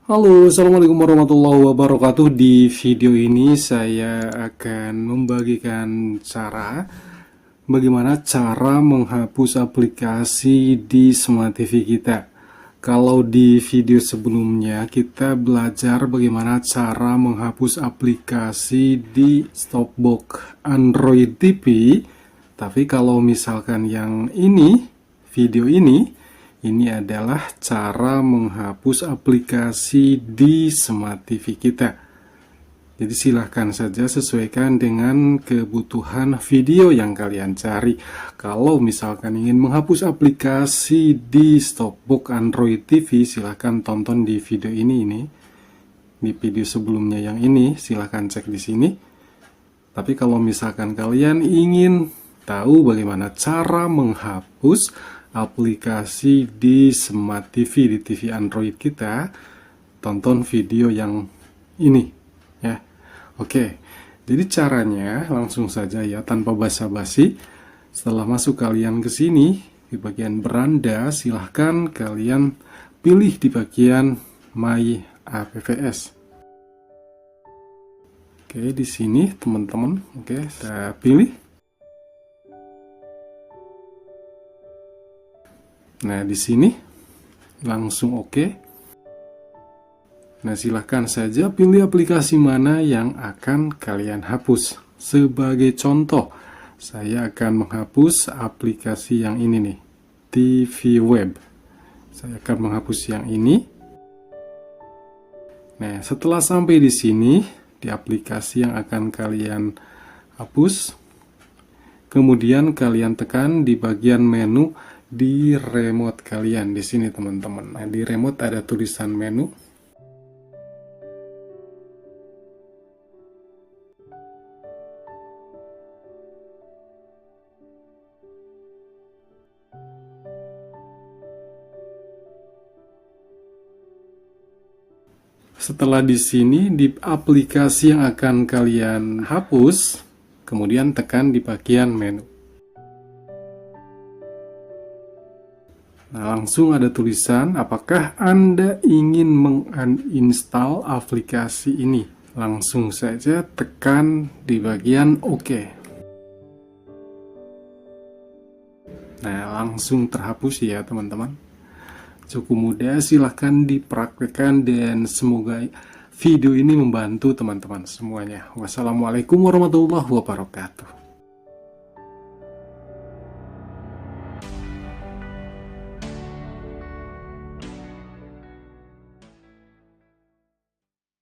Halo, Assalamualaikum warahmatullahi wabarakatuh. Di video ini saya akan membagikan bagaimana cara menghapus aplikasi di Smart TV kita. Kalau di video sebelumnya kita belajar bagaimana cara menghapus aplikasi di stopbox Android TV. Tapi kalau misalkan yang video ini adalah cara menghapus aplikasi di Smart TV kita. Jadi silahkan saja sesuaikan dengan kebutuhan video yang kalian cari. Kalau misalkan ingin menghapus aplikasi di stopbox Android TV, silahkan tonton di video ini. Di video sebelumnya yang ini, silahkan cek di sini. Tapi kalau misalkan kalian ingin tahu bagaimana cara menghapus aplikasi di Smart TV, di TV Android kita, tonton video yang ini ya. Oke, jadi caranya langsung saja ya, tanpa basa-basi. Setelah masuk kalian ke sini di bagian beranda, silahkan kalian pilih di bagian My APVS. Oke, di sini teman-teman, oke, saya pilih. Nah, di sini langsung oke. Nah, silahkan saja pilih aplikasi mana yang akan kalian hapus. Sebagai contoh, saya akan menghapus aplikasi yang ini nih, TV Web. Saya akan menghapus yang ini. Nah, setelah sampai di sini, di aplikasi yang akan kalian hapus, kemudian kalian tekan di bagian menu di remote kalian di sini teman-teman. Nah, di remote ada tulisan menu. Setelah di sini di aplikasi yang akan kalian hapus, kemudian tekan di bagian menu. Nah, langsung ada tulisan, apakah Anda ingin menginstal aplikasi ini? Langsung saja tekan di bagian OK. Nah, langsung terhapus ya teman-teman. Cukup mudah, silahkan dipraktekkan dan semoga video ini membantu teman-teman semuanya. Wassalamualaikum warahmatullahi wabarakatuh.